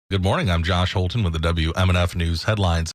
Good morning. I'm Josh Holton with the WMNF News headlines.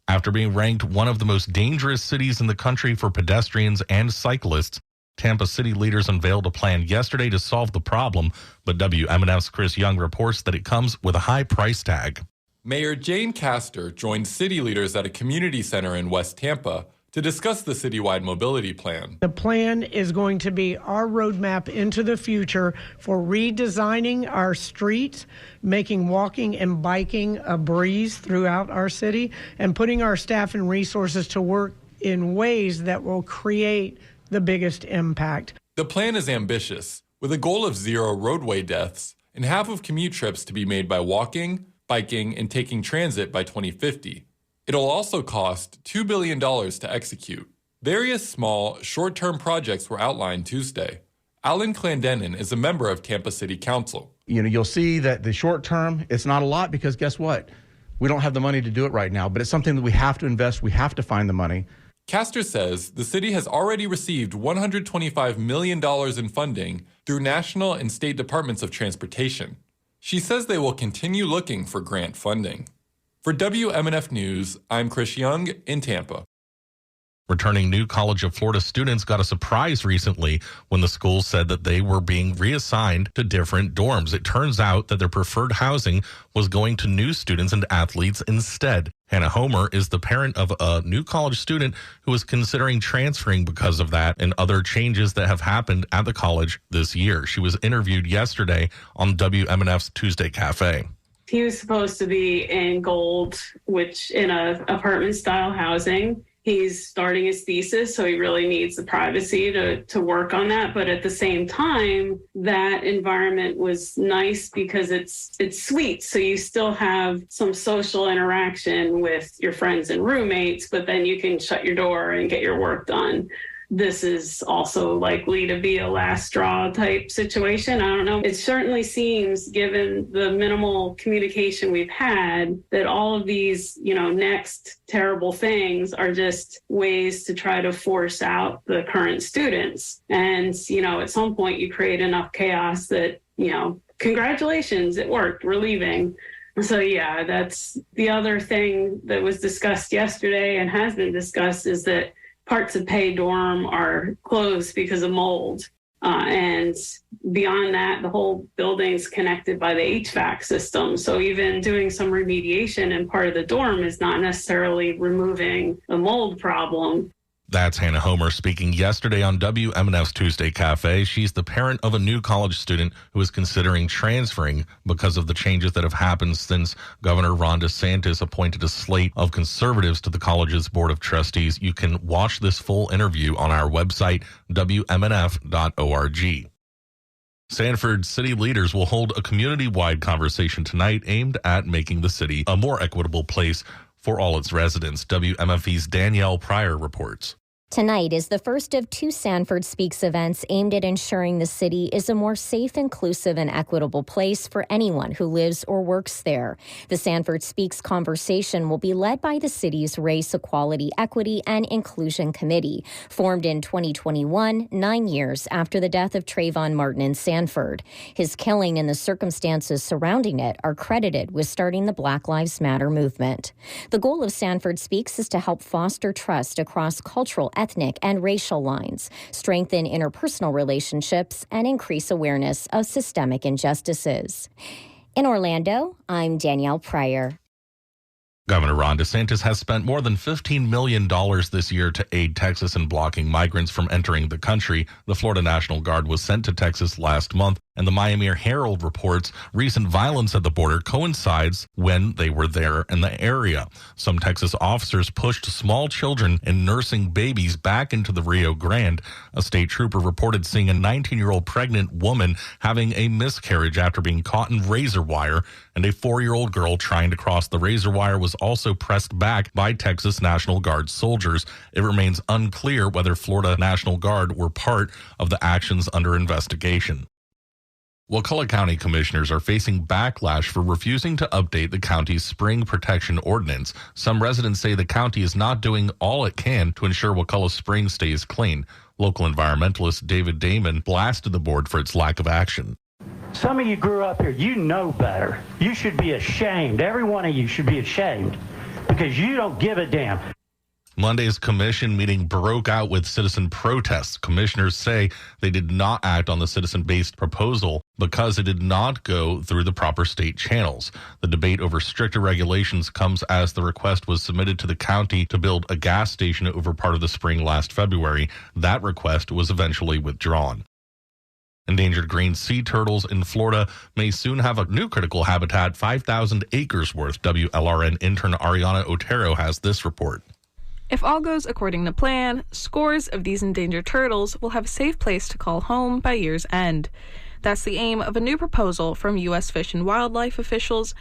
After being ranked one of the most dangerous cities in the country for pedestrians and cyclists, Tampa city leaders unveiled a plan yesterday to solve the problem, but WMNF's Chris Young reports that it comes with a high price tag. Mayor Jane Castor joined city leaders at a community center in West Tampa to discuss the citywide mobility plan. The plan is going to be our roadmap into the future for redesigning our streets, making walking and biking a breeze throughout our city, and putting our staff and resources to work in ways that will create the biggest impact. The plan is ambitious, with a goal of 0 roadway deaths and half of commute trips to be made by walking, biking, and taking transit by 2050. It'll also cost $2 billion to execute. Various small, short-term projects were outlined Tuesday. Alan Clendenin is a member of Tampa City Council. You'll see that the short term, it's not a lot because guess what? We don't have the money to do it right now, but it's something that we have to invest. We have to find the money. Castor says the city has already received $125 million in funding through national and state departments of transportation. She says they will continue looking for grant funding. For WMNF News, I'm Chris Young in Tampa. Returning New College of Florida students got a surprise recently when the school said that they were being reassigned to different dorms. It turns out that their preferred housing was going to new students and athletes instead. Hannah Homer is the parent of a new college student who is considering transferring because of that and other changes that have happened at the college this year. She was interviewed yesterday on WMNF's Tuesday Cafe. He was supposed to be in Gold, which in a apartment style housing. He's starting his thesis, so he really needs the privacy to work on that. But at the same time, that environment was nice because it's sweet. So you still have some social interaction with your friends and roommates, but then you can shut your door and get your work done. This is also likely to be a last straw type situation. I don't know. It certainly seems, given the minimal communication we've had, that all of these, next terrible things are just ways to try to force out the current students. And, at some point you create enough chaos that, congratulations, it worked, we're leaving. So, yeah, that's the other thing that was discussed yesterday and has been discussed is that parts of Pay Dorm are closed because of mold. And beyond that, the whole building's connected by the HVAC system. So even doing some remediation in part of the dorm is not necessarily removing the mold problem. That's Hannah Homer speaking yesterday on WMNF's Tuesday Cafe. She's the parent of a new college student who is considering transferring because of the changes that have happened since Governor Ron DeSantis appointed a slate of conservatives to the college's Board of Trustees. You can watch this full interview on our website, WMNF.org. Sanford city leaders will hold a community-wide conversation tonight aimed at making the city a more equitable place for all its residents. WMFE's Danielle Pryor reports. Tonight is the first of 2 Sanford Speaks events aimed at ensuring the city is a more safe, inclusive, and equitable place for anyone who lives or works there. The Sanford Speaks conversation will be led by the city's Race, Equality, Equity, and Inclusion Committee, formed in 2021, 9 years after the death of Trayvon Martin in Sanford. His killing and the circumstances surrounding it are credited with starting the Black Lives Matter movement. The goal of Sanford Speaks is to help foster trust across cultural, ethnic, and racial lines, strengthen interpersonal relationships, and increase awareness of systemic injustices. In Orlando, I'm Danielle Pryor. Governor Ron DeSantis has spent more than $15 million this year to aid Texas in blocking migrants from entering the country. The Florida National Guard was sent to Texas last month, and the Miami Herald reports recent violence at the border coincides when they were there in the area. Some Texas officers pushed small children and nursing babies back into the Rio Grande. A state trooper reported seeing a 19-year-old pregnant woman having a miscarriage after being caught in razor wire, and a 4-year-old girl trying to cross the razor wire was also pressed back by Texas National Guard soldiers. It remains unclear whether Florida National Guard were part of the actions under investigation. Wakulla County commissioners are facing backlash for refusing to update the county's spring protection ordinance. Some residents say the county is not doing all it can to ensure Wakulla Spring stays clean. Local environmentalist David Damon blasted the board for its lack of action. some of you grew up here. You know better. You should be ashamed. Every one of you should be ashamed because you don't give a damn. Monday's commission meeting broke out with citizen protests. Commissioners say they did not act on the citizen-based proposal because it did not go through the proper state channels. The debate over stricter regulations comes as the request was submitted to the county to build a gas station over part of the spring last February. That request was eventually withdrawn. Endangered green sea turtles in Florida may soon have a new critical habitat 5,000 acres worth. WLRN intern Ariana Otero has this report. If all goes according to plan, scores of these endangered turtles will have a safe place to call home by year's end. That's the aim of a new proposal from U.S. Fish and Wildlife officials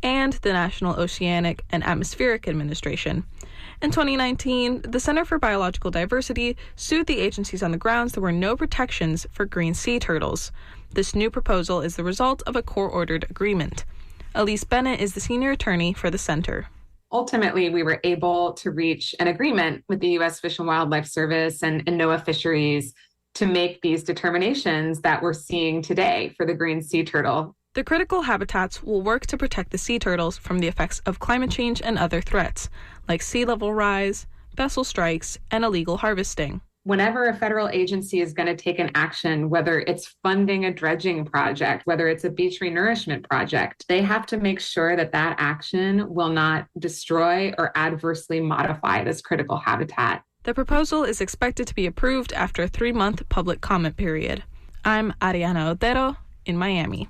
and the National Oceanic and Atmospheric Administration. In 2019, the Center for Biological Diversity sued the agencies on the grounds there were no protections for green sea turtles. This new proposal is the result of a court-ordered agreement. Elise Bennett is the senior attorney for the center. Ultimately, we were able to reach an agreement with the U.S. Fish and Wildlife Service and NOAA Fisheries to make these determinations that we're seeing today for the green sea turtle. The critical habitats will work to protect the sea turtles from the effects of climate change and other threats, like sea level rise, vessel strikes, and illegal harvesting. Whenever a federal agency is going to take an action, whether it's funding a dredging project, whether it's a beach renourishment project, they have to make sure that that action will not destroy or adversely modify this critical habitat. The proposal is expected to be approved after a 3-month public comment period. I'm Ariana Otero in Miami.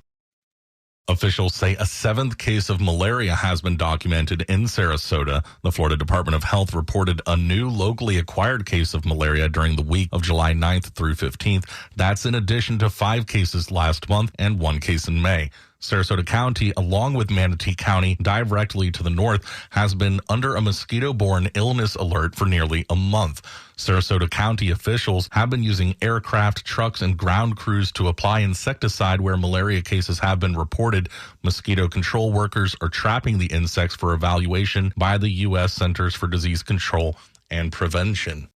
Officials say a 7th case of malaria has been documented in Sarasota. The Florida Department of Health reported a new locally acquired case of malaria during the week of July 9th through 15th. That's in addition to 5 cases last month and 1 case in May. Sarasota County, along with Manatee County, directly to the north, has been under a mosquito-borne illness alert for nearly a month. Sarasota County officials have been using aircraft, trucks, and ground crews to apply insecticide where malaria cases have been reported. Mosquito control workers are trapping the insects for evaluation by the U.S. Centers for Disease Control and Prevention.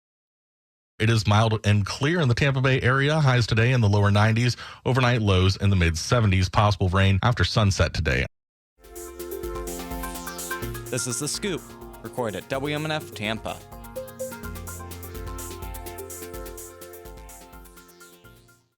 It is mild and clear in the Tampa Bay area. Highs today in the lower 90s. Overnight lows in the mid-70s. Possible rain after sunset today. This is The Scoop, recorded at WMNF Tampa.